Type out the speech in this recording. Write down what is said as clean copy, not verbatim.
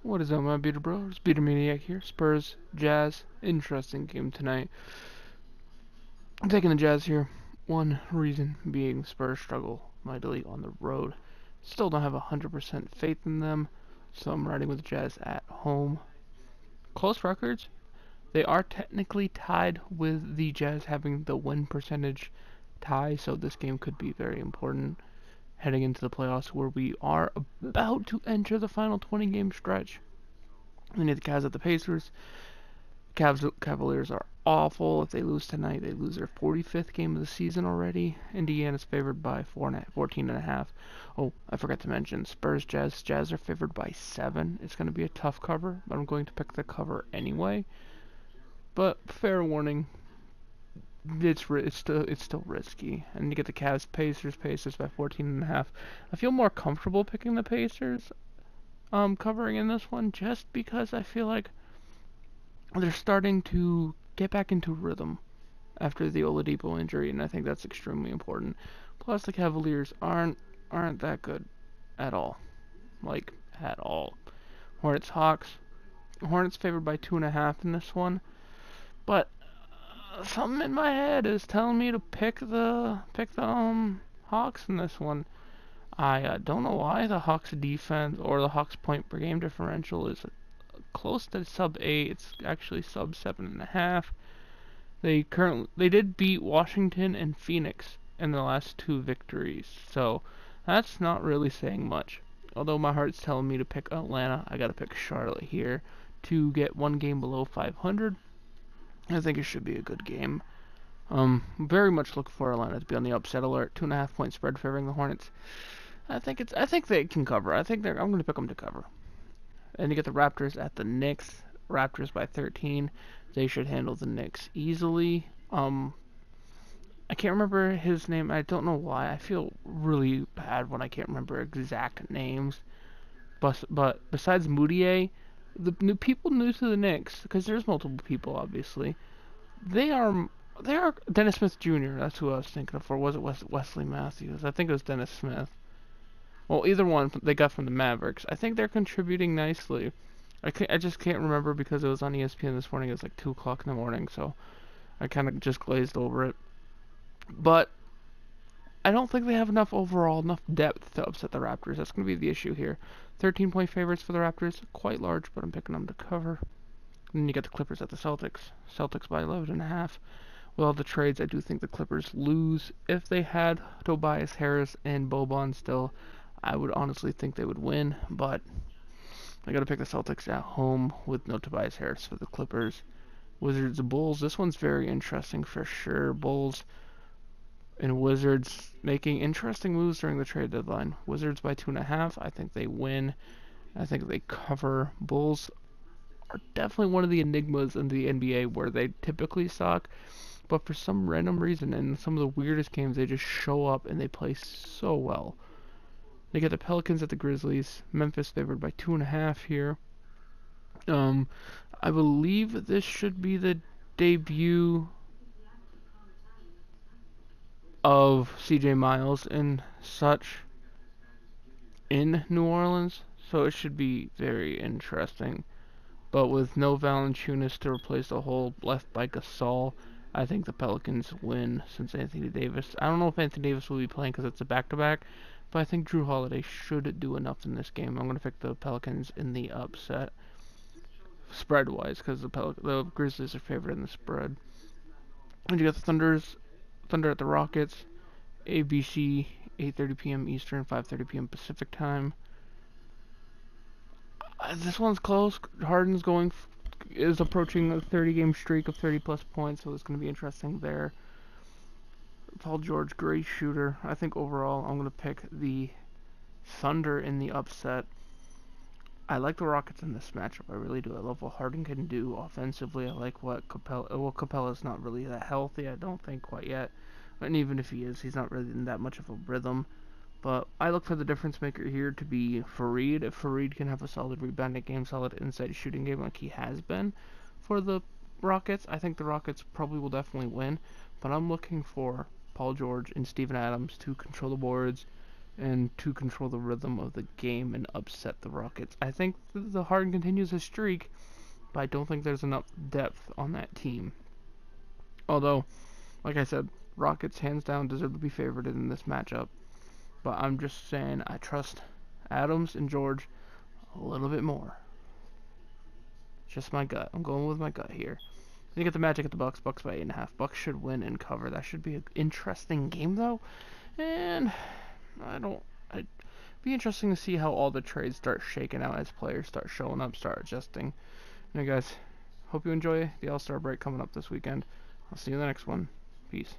What is up, my beater bro? It's Beater Maine-iac here. Spurs, Jazz. Interesting game tonight. I'm taking the Jazz here. One reason being Spurs struggle mightily on the road. Still don't have 100% faith in them, so I'm riding with the Jazz at home. Close records. They are technically tied with the Jazz having the win percentage tie, so this game could be very important heading into the playoffs where we are about to enter the final 20 game stretch. We need the Cavs at the Pacers. Cavaliers are awful. If they lose tonight, they lose their 45th game of the season already. Indiana's favored by 14.5. Oh, I forgot to mention Spurs Jazz. Jazz are favored by 7. It's going to be a tough cover, but I'm going to pick the cover anyway. But fair warning, it's still risky. And you get the Cavs Pacers by 14.5. I feel more comfortable picking the Pacers covering in this one just because I feel like they're starting to get back into rhythm after the Oladipo injury, and I think that's extremely important. Plus, the Cavaliers aren't that good at all, like at all. Hawks. Hornets favored by 2.5 in this one, but something in my head is telling me to pick the Hawks in this one. I don't know why the Hawks defense or the Hawks point per game differential is close to sub 8. It's actually sub 7.5. They did beat Washington and Phoenix in the last 2 victories, so that's not really saying much. Although my heart's telling me to pick Atlanta, I gotta pick Charlotte here to get 1 game below 500. I think it should be a good game. Very much look for Atlanta to be on the upset alert. 2.5 point spread favoring the Hornets. I think they can cover. I'm gonna pick them to cover. And you get the Raptors at the Knicks. Raptors by 13. They should handle the Knicks easily. I can't remember his name. I don't know why. I feel really bad when I can't remember exact names. But besides Moutier, the new people new to the Knicks, because there's multiple people obviously. They are Dennis Smith Jr. That's who I was thinking of. Or was it Wesley Matthews? I think it was Dennis Smith. Well, either one they got from the Mavericks. I think they're contributing nicely. I just can't remember because it was on ESPN this morning. It was like 2 o'clock in the morning, so I kind of just glazed over it. But I don't think they have enough depth to upset the Raptors. That's going to be the issue here. 13-point favorites for the Raptors, quite large, but I'm picking them to cover. And then you get the Clippers at the Celtics. Celtics by 11.5. With all the trades, I do think the Clippers lose. If they had Tobias Harris and Boban still, I would honestly think they would win, but I gotta pick the Celtics at home with no Tobias Harris for the Clippers. Wizards Bulls. This one's very interesting for sure. Bulls and Wizards making interesting moves during the trade deadline. Wizards by 2.5. I think they win. I think they cover. Bulls are definitely one of the enigmas in the NBA where they typically suck, but for some random reason in some of the weirdest games they just show up and they play so well. They get the Pelicans at the Grizzlies. Memphis favored by 2.5 here. I believe this should be the debut of CJ Miles and such in New Orleans, so it should be very interesting. But with no Valanciunas to replace the hole left by Gasol, I think the Pelicans win since Anthony Davis. I don't know if Anthony Davis will be playing because it's a back-to-back, but I think Drew Holiday should do enough in this game. I'm going to pick the Pelicans in the upset, spread-wise, because the Grizzlies are favored in the spread. And you got the Thunder at the Rockets, ABC, 8:30 p.m. Eastern, 5:30 p.m. Pacific time. This one's close. Harden's is approaching a 30-game streak of 30-plus points, so it's going to be interesting there. Paul George, great shooter. I think overall I'm going to pick the Thunder in the upset. I like the Rockets in this matchup. I really do. I love what Harden can do offensively. I like what Capella's not really that healthy, I don't think, quite yet. And even if he is, he's not really in that much of a rhythm. But I look for the difference maker here to be Fareed. If Fareed can have a solid rebounding game, solid inside shooting game like he has been for the Rockets, I think the Rockets probably will definitely win. But I'm looking for Paul George and Steven Adams to control the boards, and to control the rhythm of the game and upset the Rockets. I think the Harden continues his streak, but I don't think there's enough depth on that team. Although, like I said, Rockets hands down deserve to be favored in this matchup. But I'm just saying I trust Adams and George a little bit more. Just my gut. I'm going with my gut here. Then you get the Magic at the Bucks. Bucks by 8.5. Bucks should win and cover. That should be an interesting game though. And I'd be interesting to see how all the trades start shaking out as players start showing up, start adjusting. Anyway, guys, hope you enjoy the All-Star break coming up this weekend. I'll see you in the next one. Peace.